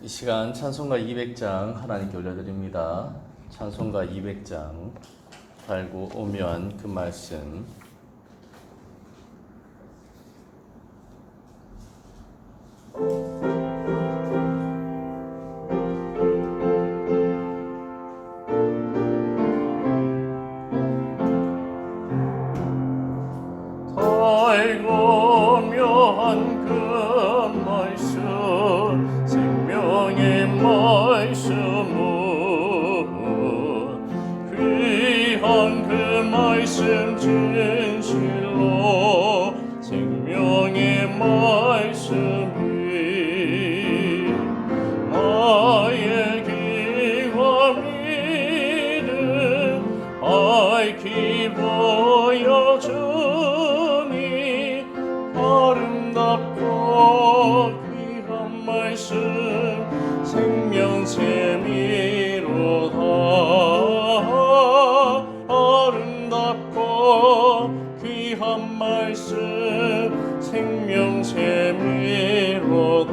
이 시간 찬송가 200장 하나님께 올려드립니다. 찬송가 200장 달고 오면 그 말씀. 달고 오면 그 말씀 생명의 말씀은 귀한 그 말씀 진실로 생명의 말씀이 나의 귀와 믿음 밝히 보여주니 아름답고 귀한 말씀 생명샘이로다. 아름답고 귀한 말씀 생명샘이로다.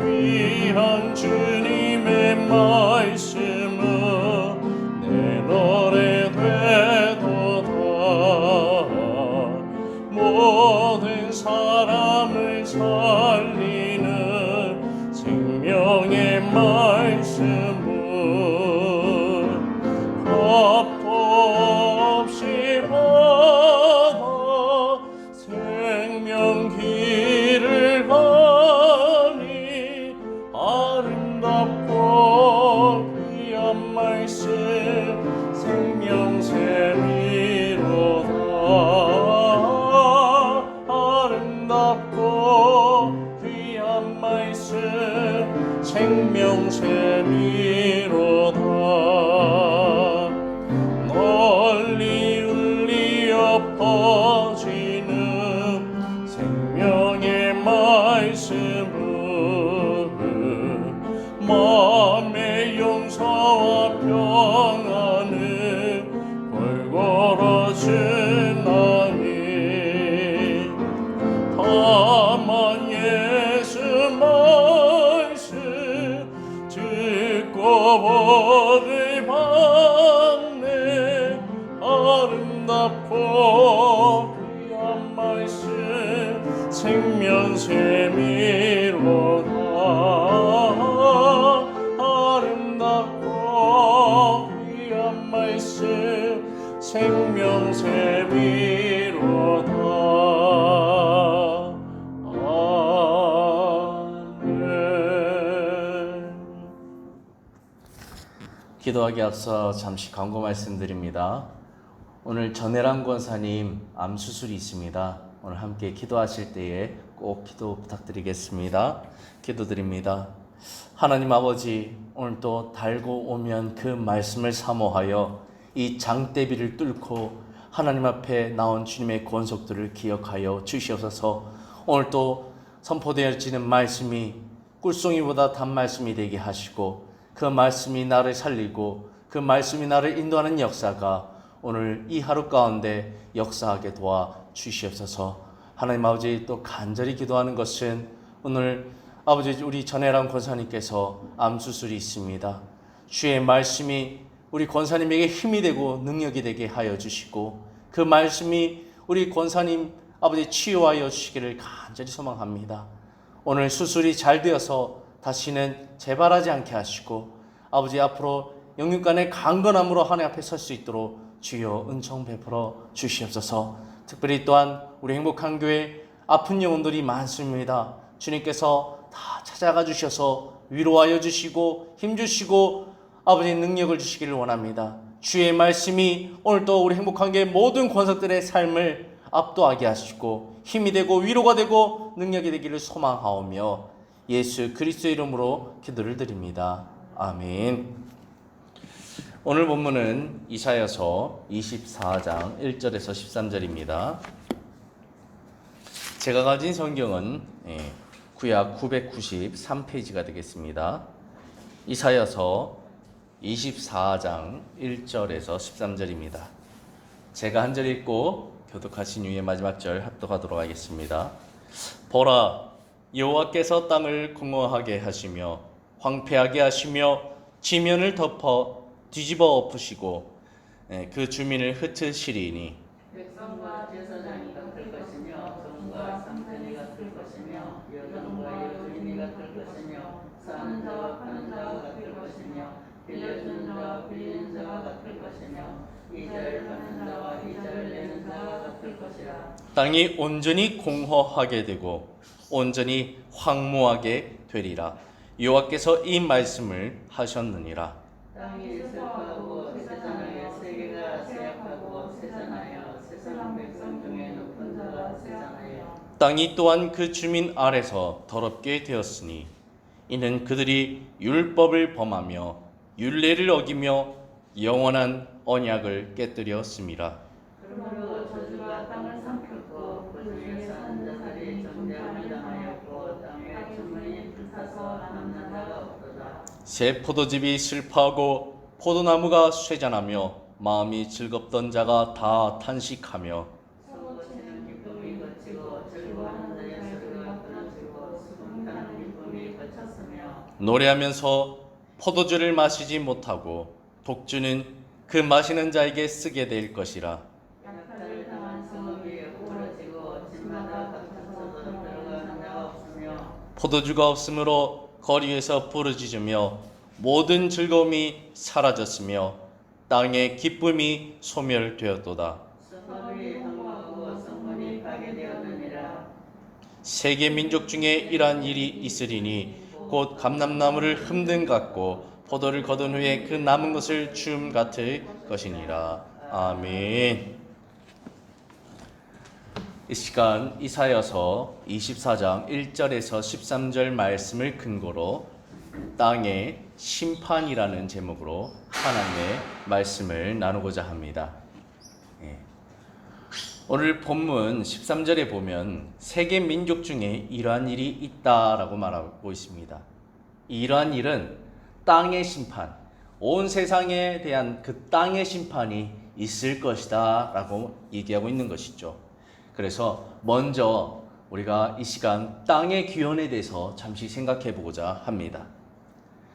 귀한 주님의 말씀은 내 노래 되도다. 모든 사람을 살리는 생명의 말씀은 값도 없이 받아 생명 길을 가니 아름답고 귀한 말씀 생명샘이로다. 아름답고 귀한 말씀 생명샘이로다. 널리 울리어 퍼지는 생명의 말씀은 마음의 용서와 평안을 골고루 주나니 다만 예수 말씀 듣고 복을 받네. 아름답고 귀한 말씀 생명샘이로다. 아름답고 귀한 말씀 생명샘이로다. 아멘. 기도하기 앞서 잠시 광고 말씀드립니다. 오늘 전혜란 권사님 암 수술이 있습니다. 오늘 함께 기도하실 때에 꼭 기도 부탁드리겠습니다. 기도드립니다. 하나님 아버지, 오늘 또 달고 오면 그 말씀을 사모하여 이 장대비를 뚫고 하나님 앞에 나온 주님의 권속들을 기억하여 주시옵소서. 오늘 또 선포되어지는 말씀이 꿀송이보다 단 말씀이 되게 하시고 그 말씀이 나를 살리고 그 말씀이 나를 인도하는 역사가 오늘 이 하루 가운데 역사하게 도와 주시옵소서. 하나님 아버지, 또 간절히 기도하는 것은 오늘 아버지 우리 전혜란 권사님께서 암 수술이 있습니다. 주의 말씀이 우리 권사님에게 힘이 되고 능력이 되게 하여 주시고 그 말씀이 우리 권사님 아버지 치유하여 주시기를 간절히 소망합니다. 오늘 수술이 잘 되어서 다시는 재발하지 않게 하시고 아버지 앞으로 영육간의 강건함으로 하나님 앞에 설 수 있도록 주여 은총 베풀어 주시옵소서. 특별히 또한 우리 행복한 교회 아픈 영혼들이 많습니다. 주님께서 다 찾아가 주셔서 위로하여 주시고 힘주시고 아버지 능력을 주시기를 원합니다. 주의 말씀이 오늘도 우리 행복한 교회 모든 권석들의 삶을 압도하게 하시고 힘이 되고 위로가 되고 능력이 되기를 소망하오며 예수 그리스도의 이름으로 기도를 드립니다. 아멘. 오늘 본문은 이사야서 24장 1절에서 13절입니다. 제가 가진 성경은 구약 993페이지가 되겠습니다. 이사야서 24장 1절에서 13절입니다. 제가 한 절 읽고 교독하신 이후에 마지막 절 합독하도록 하겠습니다. 보라, 여호와께서 땅을 공허하게 하시며 황폐하게 하시며 지면을 덮어 뒤집어 엎으시고 그 주민을 흩으시리니 백성과 제사장이 같을 것이며 종과 상전이가 같을 것이며 여종과 여주인이가 같을 것이며 사는 자와 파는 자가 같을 것이며 빌려주는 자와 빌리는 자가 같을 것이며 이자를 받는 자와 이자를 내는 자가 같을 것이라. 땅이 온전히 공허하게 되고 온전히 황무하게 되리라. 여호와께서 이 말씀을 하셨느니라. 땅이 슬퍼하고 세상의 세계가 쇠약하고 세상하여 세상 백성 중에 높은 자가 세상하여 땅이 또한 그 주민 아래서 더럽게 되었으니 이는 그들이 율법을 범하며 율례를 어기며 영원한 언약을 깨뜨렸음이라. 그러므로 저주가 땅을 삼켰고 그 중에 사는 자들이 정죄함을 당하였고 땅의 주문이 불타서 남는 자가 없도다. 새 포도즙이 슬퍼하고 포도나무가 쇠잔하며 마음이 즐겁던 자가 다 탄식하며 서고치는 기쁨이 거치고 즐거워하는 자의 소리가 끊어지고 수금타는 기쁨이 거쳤으며 노래하면서 포도주를 마시지 못하고 독주는 그 마시는 자에게 쓰게 될 것이라. 약탈을 당한 성읍이 구부러지고 집마다 갇혀서 들어가는 자가 없으며 포도주가 없으므로 거리에서 부르짖으며 모든 즐거움이 사라졌으며 땅의 기쁨이 소멸되었도다. 성읍이 황무하고 성문이 파괴되었느니라. 세계 민족 중에 이러한 일이 있으리니 곧 감람나무를 흠든 같고 포도를 거둔 후에 그 남은 것을 줌 같을 것이니라. 아멘. 이 시간 이사야서 24장 1절에서 13절 말씀을 근거로 땅의 심판이라는 제목으로 하나님의 말씀을 나누고자 합니다. 오늘 본문 13절에 보면 세계 민족 중에 이러한 일이 있다라고 말하고 있습니다. 이러한 일은 땅의 심판, 온 세상에 대한 그 땅의 심판이 있을 것이다 라고 얘기하고 있는 것이죠. 그래서 먼저 우리가 이 시간 땅의 기원에 대해서 잠시 생각해 보고자 합니다.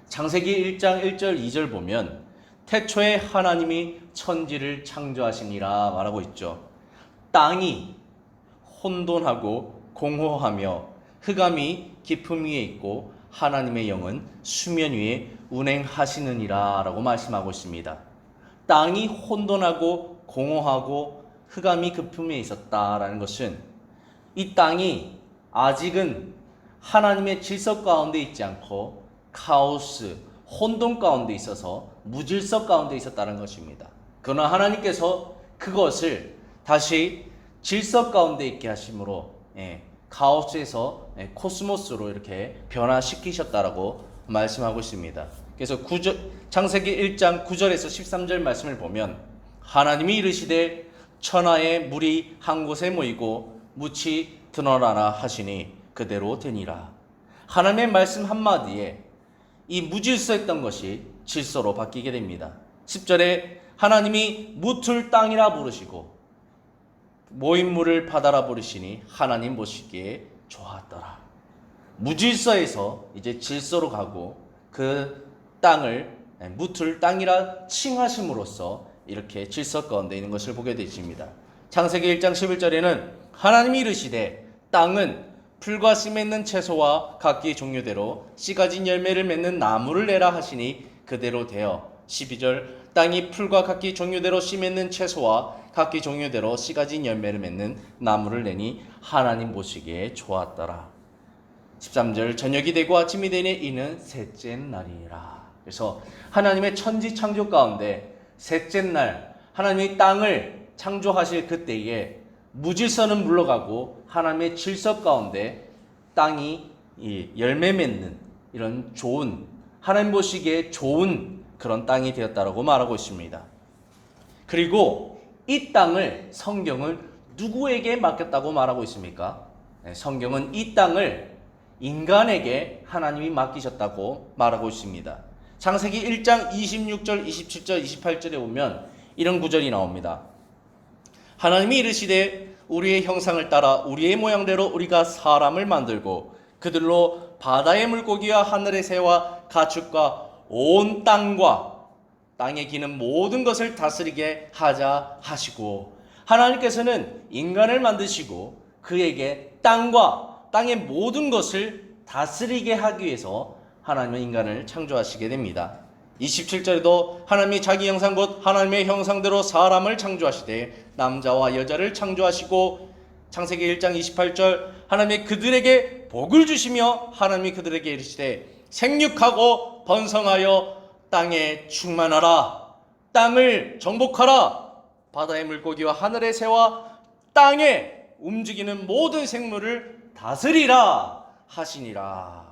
창세기 1장 1절 2절 보면 태초에 하나님이 천지를 창조하시니라 말하고 있죠. 땅이 혼돈하고 공허하며 흑암이 깊음 위에 있고 하나님의 영은 수면 위에 운행하시느니라 라고 말씀하고 있습니다. 땅이 혼돈하고 공허하고 흑암이 깊음 위에 있었다라는 것은 이 땅이 아직은 하나님의 질서 가운데 있지 않고 카오스, 혼돈 가운데 있어서 무질서 가운데 있었다는 것입니다. 그러나 하나님께서 그것을 다시 질서 가운데 있게 하심으로 카오스에서 코스모스로 이렇게 변화시키셨다라고 말씀하고 있습니다. 그래서 창세기 1장 9절에서 13절 말씀을 보면 하나님이 이르시되 천하에 물이 한 곳에 모이고 묻이 드러나라 하시니 그대로 되니라. 하나님의 말씀 한마디에 이 무질서했던 것이 질서로 바뀌게 됩니다. 10절에 하나님이 묻을 땅이라 부르시고 모인 물을 바다라 부르시니 하나님 보시기에 좋았더라. 무질서에서 이제 질서로 가고 그 땅을 묻을 땅이라 칭하심으로써 이렇게 질서 가운데 있는 것을 보게 되십니다. 창세기 1장 11절에는 하나님이 이르시되 땅은 풀과 씨 맺는 채소와 각기 종류대로 씨 가진 열매를 맺는 나무를 내라 하시니 그대로 되어 12절 땅이 풀과 각기 종류대로 씨 맺는 채소와 각기 종류대로 씨 가진 열매를 맺는 나무를 내니 하나님 보시기에 좋았더라. 13절 저녁이 되고 아침이 되니 이는 셋째 날이라. 그래서 하나님의 천지 창조 가운데 셋째 날 하나님이 땅을 창조하실 그때에 무질서는 물러가고 하나님의 질서 가운데 땅이 열매 맺는 이런 좋은 하나님 보시기에 좋은 그런 땅이 되었다라고 말하고 있습니다. 그리고 이 땅을 성경은 누구에게 맡겼다고 말하고 있습니까? 성경은 이 땅을 인간에게 하나님이 맡기셨다고 말하고 있습니다. 창세기 1장 26절, 27절, 28절에 보면 이런 구절이 나옵니다. 하나님이 이르시되 우리의 형상을 따라 우리의 모양대로 우리가 사람을 만들고 그들로 바다의 물고기와 하늘의 새와 가축과 온 땅과 땅에 기는 모든 것을 다스리게 하자 하시고, 하나님께서는 인간을 만드시고 그에게 땅과 땅의 모든 것을 다스리게 하기 위해서 하나님은 인간을 창조하시게 됩니다. 27절에도 하나님이 자기 형상 곧 하나님의 형상대로 사람을 창조하시되 남자와 여자를 창조하시고, 창세기 1장 28절 하나님이 그들에게 복을 주시며 하나님이 그들에게 이르시되 생육하고 번성하여 땅에 충만하라, 땅을 정복하라, 바다의 물고기와 하늘의 새와 땅에 움직이는 모든 생물을 다스리라 하시니라.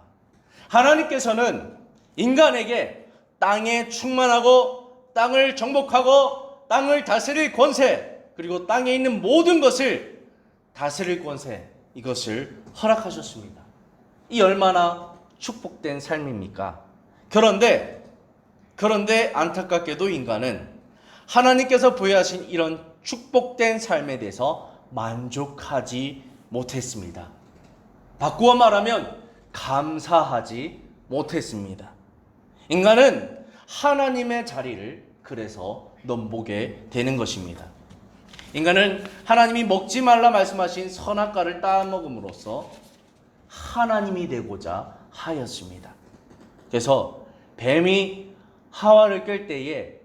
하나님께서는 인간에게 땅에 충만하고 땅을 정복하고 땅을 다스릴 권세, 그리고 땅에 있는 모든 것을 다스릴 권세, 이것을 허락하셨습니다. 이 얼마나 축복된 삶입니까? 그런데 안타깝게도 인간은 하나님께서 부여하신 이런 축복된 삶에 대해서 만족하지 못했습니다. 바꾸어 말하면 감사하지 못했습니다. 인간은 하나님의 자리를 그래서 넘보게 되는 것입니다. 인간은 하나님이 먹지 말라 말씀하신 선악과를 따먹음으로써 하나님이 되고자 하였습니다. 그래서 뱀이 하와를 깰 때에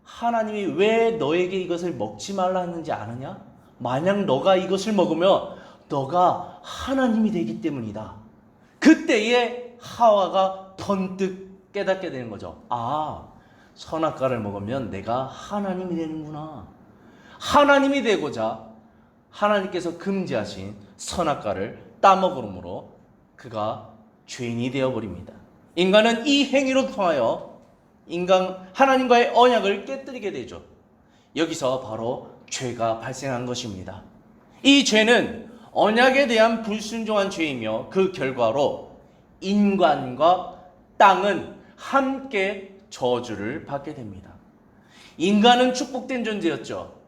하나님이 왜 너에게 이것을 먹지 말라 했는지 아느냐? 만약 너가 이것을 먹으면 너가 하나님이 되기 때문이다. 그때에 하와가 번뜩 깨닫게 되는 거죠. 아, 선악과를 먹으면 내가 하나님이 되는구나. 하나님이 되고자 하나님께서 금지하신 선악과를 따먹음으로 그가 죄인이 되어버립니다. 인간은 이 행위로 통하여 하나님과의 언약을 깨뜨리게 되죠. 여기서 바로 죄가 발생한 것입니다. 이 죄는 언약에 대한 불순종한 죄이며 그 결과로 인간과 땅은 함께 저주를 받게 됩니다. 인간은 축복된 존재였죠.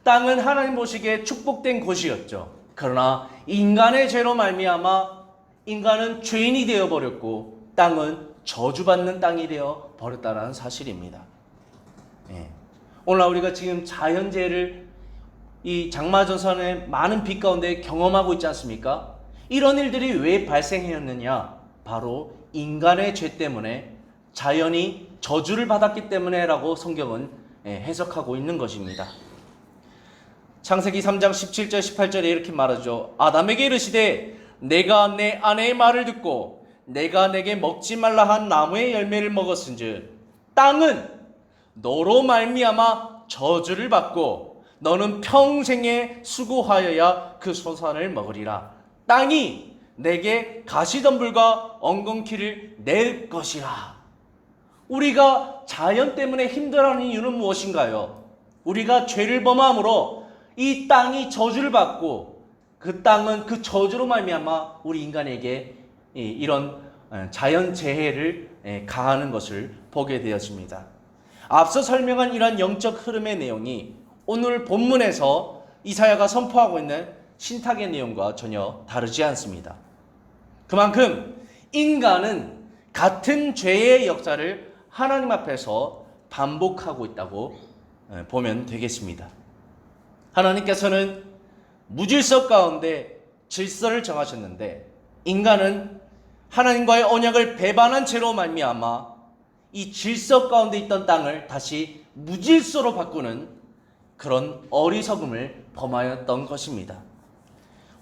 땅은 하나님 보시기에 축복된 곳이었죠. 그러나 인간의 죄로 말미암아 인간은 죄인이 되어버렸고 땅은 저주받는 땅이 되어 버렸다는 사실입니다. 오늘 우리가 지금 자연재해를 이 장마전선의 많은 빛 가운데 경험하고 있지 않습니까? 이런 일들이 왜 발생했느냐? 바로 인간의 죄 때문에, 자연이 저주를 받았기 때문에 라고 성경은 해석하고 있는 것입니다. 창세기 3장 17절 18절에 이렇게 말하죠. 아담에게 이르시되 내가 내 아내의 말을 듣고 내가 내게 먹지 말라 한 나무의 열매를 먹었은즉 땅은 너로 말미암아 저주를 받고 너는 평생에 수고하여야 그 소산을 먹으리라. 땅이 내게 가시덤불과 엉겅퀴를 낼 것이라. 우리가 자연 때문에 힘들어하는 이유는 무엇인가요? 우리가 죄를 범함으로 이 땅이 저주를 받고 그 땅은 그 저주로 말미암아 우리 인간에게 이런 자연재해를 가하는 것을 보게 되었습니다. 앞서 설명한 이러한 영적 흐름의 내용이 오늘 본문에서 이사야가 선포하고 있는 신탁의 내용과 전혀 다르지 않습니다. 그만큼 인간은 같은 죄의 역사를 하나님 앞에서 반복하고 있다고 보면 되겠습니다. 하나님께서는 무질서 가운데 질서를 정하셨는데 인간은 하나님과의 언약을 배반한 채로 말미암아 이 질서 가운데 있던 땅을 다시 무질서로 바꾸는 그런 어리석음을 범하였던 것입니다.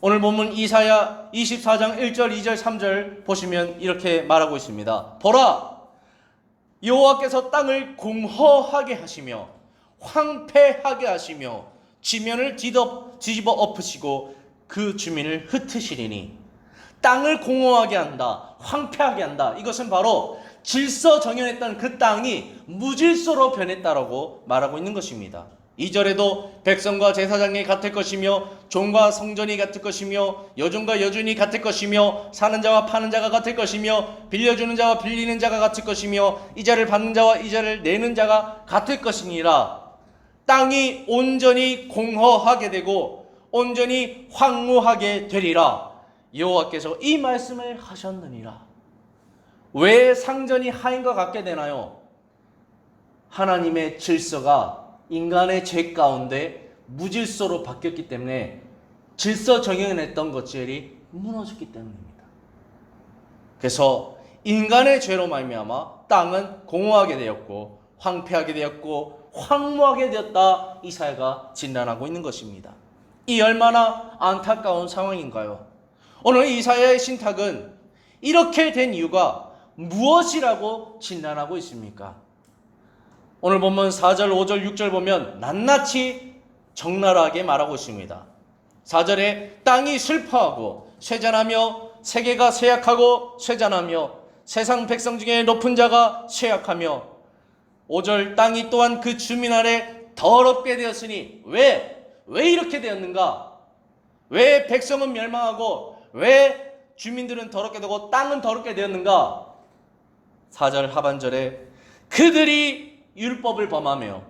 오늘 본문 이사야 24장 1절 2절 3절 보시면 이렇게 말하고 있습니다. 보라, 여호와께서 땅을 공허하게 하시며 황폐하게 하시며 지면을 뒤집어 엎으시고 그 주민을 흩으시리니. 땅을 공허하게 한다, 황폐하게 한다. 이것은 바로 질서 정연했던 그 땅이 무질서로 변했다라고 말하고 있는 것입니다. 2절에도 백성과 제사장이 같을 것이며 종과 성전이 같을 것이며 여종과 여주인이 같을 것이며 사는 자와 파는 자가 같을 것이며 빌려주는 자와 빌리는 자가 같을 것이며 이자를 받는 자와 이자를 내는 자가 같을 것이니라. 땅이 온전히 공허하게 되고 온전히 황무하게 되리라. 여호와께서 이 말씀을 하셨느니라. 왜 상전이 하인과 같게 되나요? 하나님의 질서가 인간의 죄 가운데 무질서로 바뀌었기 때문에 질서 정연했던 것들이 무너졌기 때문입니다. 그래서 인간의 죄로 말미암아 땅은 공허하게 되었고 황폐하게 되었고 황무하게 되었다, 이사야가 진단하고 있는 것입니다. 이 얼마나 안타까운 상황인가요? 오늘 이사야의 신탁은 이렇게 된 이유가 무엇이라고 진단하고 있습니까? 오늘 본문 4절, 5절, 6절 보면 낱낱이 적나라하게 말하고 있습니다. 4절에 땅이 슬퍼하고 쇠잔하며 세계가 쇠약하고 쇠잔하며 세상 백성 중에 높은 자가 쇠약하며 5절 땅이 또한 그 주민 아래 더럽게 되었으니 왜 이렇게 되었는가? 왜 백성은 멸망하고 왜 주민들은 더럽게 되고 땅은 더럽게 되었는가? 4절 하반절에 그들이 율법을 범하며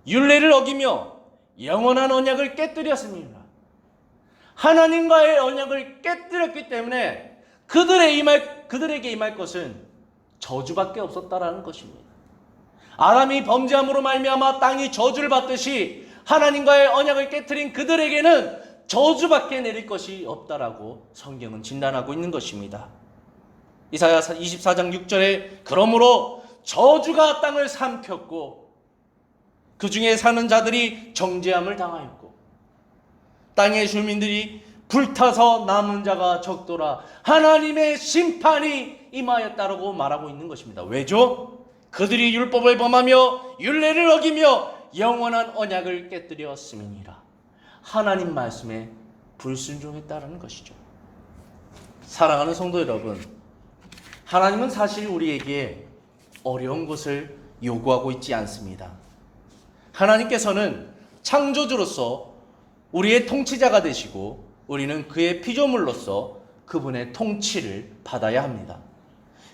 율례를 어기며 영원한 언약을 깨뜨렸습니다. 하나님과의 언약을 깨뜨렸기 때문에 그들에게 임할 것은 저주밖에 없었다라는 것입니다. 아람이 범죄함으로 말미암아 땅이 저주를 받듯이 하나님과의 언약을 깨뜨린 그들에게는 저주밖에 내릴 것이 없다라고 성경은 진단하고 있는 것입니다. 이사야 24장 6절에 그러므로 저주가 땅을 삼켰고 그 중에 사는 자들이 정죄함을 당하였고 땅의 주민들이 불타서 남은 자가 적도라, 하나님의 심판이 임하였다라고 말하고 있는 것입니다. 왜죠? 그들이 율법을 범하며 율례를 어기며 영원한 언약을 깨뜨렸음이니라. 하나님 말씀에 불순종했다라는 것이죠. 사랑하는 성도 여러분, 하나님은 사실 우리에게 어려운 것을 요구하고 있지 않습니다. 하나님께서는 창조주로서 우리의 통치자가 되시고 우리는 그의 피조물로서 그분의 통치를 받아야 합니다.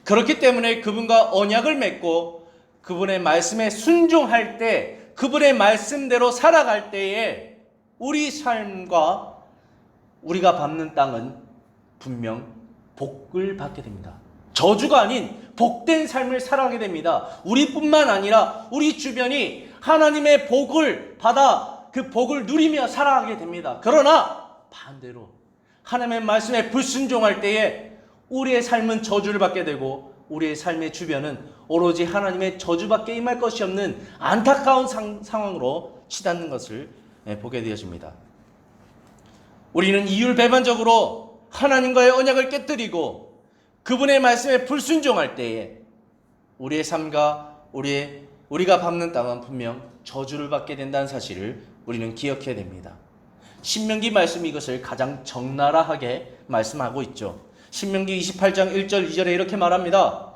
그렇기 때문에 그분과 언약을 맺고 그분의 말씀에 순종할 때, 그분의 말씀대로 살아갈 때에 우리 삶과 우리가 밟는 땅은 분명 복을 받게 됩니다. 저주가 아닌 복된 삶을 살아가게 됩니다. 우리뿐만 아니라 우리 주변이 하나님의 복을 받아 그 복을 누리며 살아가게 됩니다. 그러나 반대로 하나님의 말씀에 불순종할 때에 우리의 삶은 저주를 받게 되고 우리의 삶의 주변은 오로지 하나님의 저주밖에 임할 것이 없는 안타까운 상황으로 치닫는 것을 보게 되어집니다. 우리는 이율배반적으로 하나님과의 언약을 깨뜨리고 그분의 말씀에 불순종할 때에 우리의 삶과 우리가 밟는 땅은 분명 저주를 받게 된다는 사실을 우리는 기억해야 됩니다. 신명기 말씀이 이것을 가장 적나라하게 말씀하고 있죠. 신명기 28장 1절 2절에 이렇게 말합니다.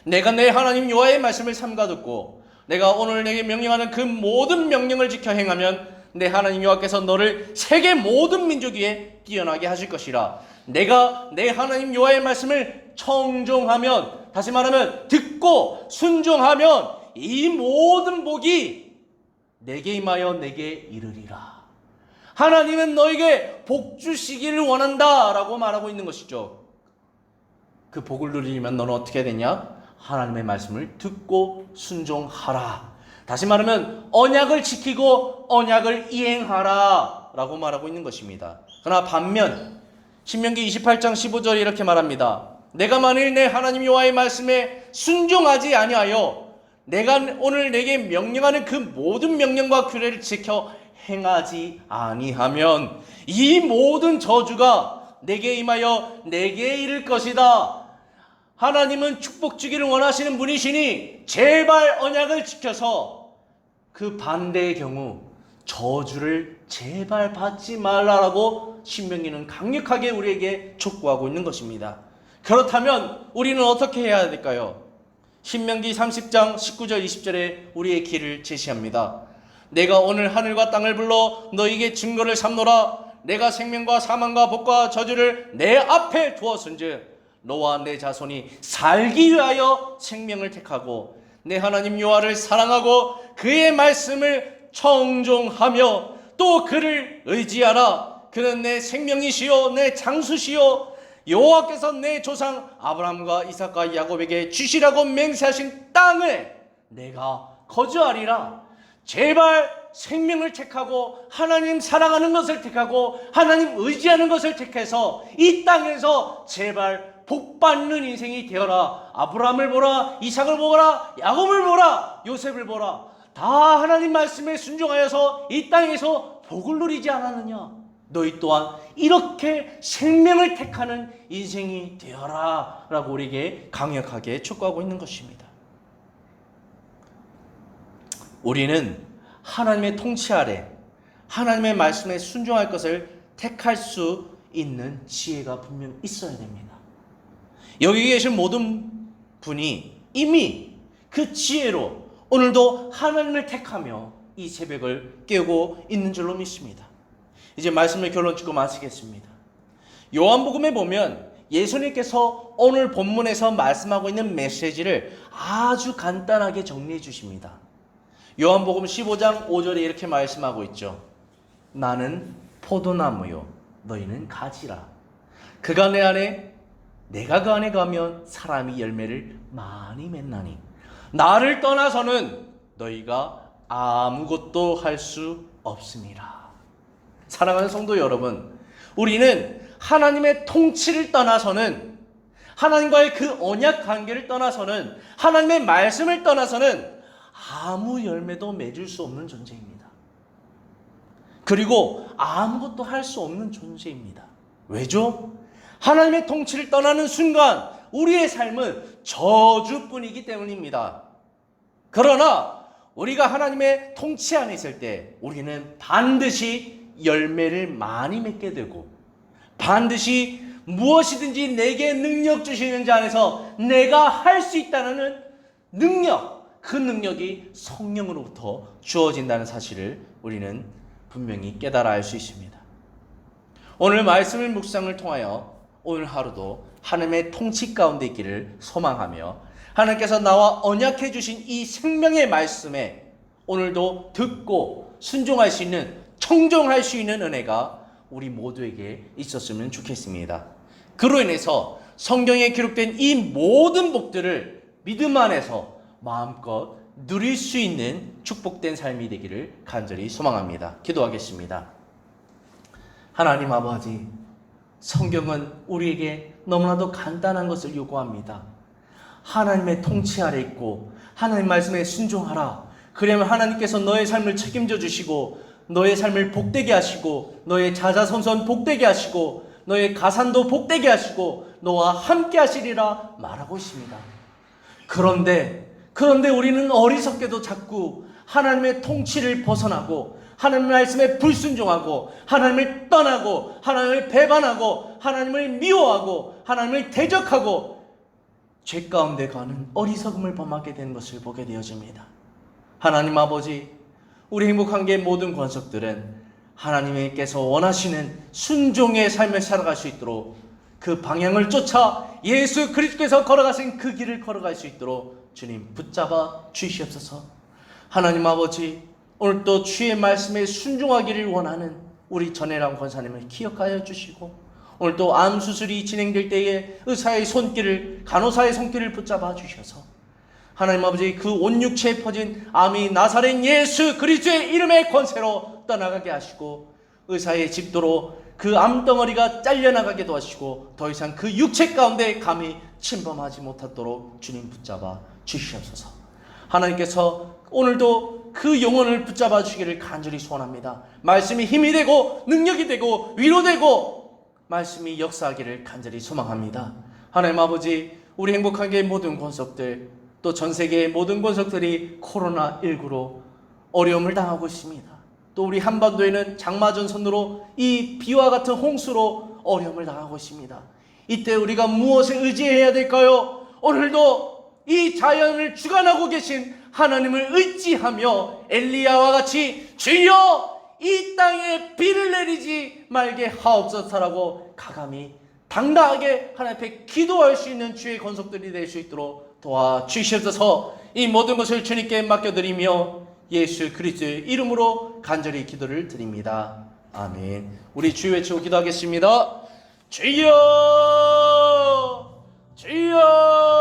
내가 내 하나님 여호와의 말씀을 삼가 듣고 내가 오늘 내게 명령하는 그 모든 명령을 지켜 행하면 내 하나님 여호와께서 너를 세계 모든 민족 위에 뛰어나게 하실 것이라. 내가 내 하나님 여호와의 말씀을 청종하면, 다시 말하면 듣고 순종하면 이 모든 복이 내게 임하여 내게 이르리라. 하나님은 너에게 복 주시기를 원한다 라고 말하고 있는 것이죠. 그 복을 누리려면 너는 어떻게 되냐? 하나님의 말씀을 듣고 순종하라. 다시 말하면 언약을 지키고 언약을 이행하라 라고 말하고 있는 것입니다. 그러나 반면 신명기 28장 15절에 이렇게 말합니다. 내가 만일 내 하나님 여호와의 말씀에 순종하지 아니하여 내가 오늘 내게 명령하는 그 모든 명령과 규례를 지켜 행하지 아니하면 이 모든 저주가 내게 임하여 내게 이를 것이다. 하나님은 축복 주기를 원하시는 분이시니 제발 언약을 지켜서 그 반대의 경우 저주를 제발 받지 말라라고 신명기는 강력하게 우리에게 촉구하고 있는 것입니다. 그렇다면 우리는 어떻게 해야 될까요? 신명기 30장 19절 20절에 우리의 길을 제시합니다. 내가 오늘 하늘과 땅을 불러 너에게 증거를 삼노라. 내가 생명과 사망과 복과 저주를 내 앞에 두었은즉 너와 내 자손이 살기 위하여 생명을 택하고 내 하나님 여호와를 사랑하고 그의 말씀을 청종하며 또 그를 의지하라. 그는 내 생명이시요 내 장수시요 여호와께서 내 조상 아브라함과 이삭과 야곱에게 주시라고 맹세하신 땅을 내가 거주하리라. 제발 생명을 택하고 하나님 사랑하는 것을 택하고 하나님 의지하는 것을 택해서 이 땅에서 제발 복받는 인생이 되어라. 아브라함을 보라, 이삭을 보라, 야곱을 보라, 요셉을 보라. 다 하나님 말씀에 순종하여서 이 땅에서 복을 누리지 않았느냐? 너희 또한 이렇게 생명을 택하는 인생이 되어라 라고 우리에게 강력하게 촉구하고 있는 것입니다. 우리는 하나님의 통치 아래 하나님의 말씀에 순종할 것을 택할 수 있는 지혜가 분명 있어야 됩니다. 여기 계신 모든 분이 이미 그 지혜로 오늘도 하나님을 택하며 이 새벽을 깨우고 있는 줄로 믿습니다. 이제 말씀을 결론 짓고 마치겠습니다. 요한복음에 보면 예수님께서 오늘 본문에서 말씀하고 있는 메시지를 아주 간단하게 정리해 주십니다. 요한복음 15장 5절에 이렇게 말씀하고 있죠. 나는 포도나무요 너희는 가지라. 그가 내 안에 내가 그 안에 가면 사람이 열매를 많이 맺나니 나를 떠나서는 너희가 아무것도 할 수 없습니다. 사랑하는 성도 여러분, 우리는 하나님의 통치를 떠나서는, 하나님과의 그 언약 관계를 떠나서는, 하나님의 말씀을 떠나서는 아무 열매도 맺을 수 없는 존재입니다. 그리고 아무것도 할 수 없는 존재입니다. 왜죠? 하나님의 통치를 떠나는 순간 우리의 삶은 저주뿐이기 때문입니다. 그러나 우리가 하나님의 통치 안에 있을 때 우리는 반드시 열매를 많이 맺게 되고, 반드시 무엇이든지 내게 능력 주시는 자 안에서 내가 할 수 있다는 능력, 그 능력이 성령으로부터 주어진다는 사실을 우리는 분명히 깨달아 알 수 있습니다. 오늘 말씀을 묵상을 통하여 오늘 하루도 하나님의 통치 가운데 있기를 소망하며, 하나님께서 나와 언약해 주신 이 생명의 말씀에 오늘도 듣고 순종할 수 있는, 청종할 수 있는 은혜가 우리 모두에게 있었으면 좋겠습니다. 그로 인해서 성경에 기록된 이 모든 복들을 믿음 안에서 마음껏 누릴 수 있는 축복된 삶이 되기를 간절히 소망합니다. 기도하겠습니다. 하나님 아버지, 성경은 우리에게 너무나도 간단한 것을 요구합니다. 하나님의 통치 아래 있고 하나님 말씀에 순종하라. 그러면 하나님께서 너의 삶을 책임져 주시고 너의 삶을 복되게 하시고 너의 자자손손 복되게 하시고 너의 가산도 복되게 하시고 너와 함께 하시리라 말하고 있습니다. 그런데 우리는 어리석게도 자꾸 하나님의 통치를 벗어나고 하나님의 말씀에 불순종하고 하나님을 떠나고 하나님을 배반하고 하나님을 미워하고 하나님을 대적하고 죄 가운데 가는 어리석음을 범하게 된 것을 보게 되어집니다. 하나님 아버지, 우리 행복한교회 모든 권속들은 하나님께서 원하시는 순종의 삶을 살아갈 수 있도록 그 방향을 쫓아 예수 그리스도께서 걸어가신 그 길을 걸어갈 수 있도록 주님 붙잡아 주시옵소서. 하나님 아버지, 오늘도 주의 말씀에 순종하기를 원하는 우리 전혜람 권사님을 기억하여 주시고, 오늘도 암 수술이 진행될 때에 의사의 손길을, 간호사의 손길을 붙잡아 주셔서 하나님 아버지, 그 온 육체에 퍼진 암이 나사렛 예수 그리스도의 이름의 권세로 떠나가게 하시고 의사의 집도로 그 암덩어리가 잘려나가게 도와주시고 더 이상 그 육체 가운데 감히 침범하지 못하도록 주님 붙잡아 주시옵소서. 하나님께서 오늘도 그 영혼을 붙잡아 주시기를 간절히 소원합니다. 말씀이 힘이 되고 능력이 되고 위로되고 말씀이 역사하기를 간절히 소망합니다. 하나님 아버지, 우리 행복하게 모든 권속들, 또 전 세계의 모든 권속들이 코로나19로 어려움을 당하고 있습니다. 또 우리 한반도에는 장마전선으로 이 비와 같은 홍수로 어려움을 당하고 있습니다. 이때 우리가 무엇을 의지해야 될까요? 오늘도 이 자연을 주관하고 계신 하나님을 의지하며 엘리야와 같이 주여 이 땅에 비를 내리지 말게 하옵소서라고 가감히 당당하게 하나님 앞에 기도할 수 있는 주의 권속들이 될 수 있도록 도와주시옵소서. 이 모든 것을 주님께 맡겨드리며 예수 그리스도의 이름으로 간절히 기도를 드립니다. 아멘. 우리 주여 외치고 기도하겠습니다. 주여 주여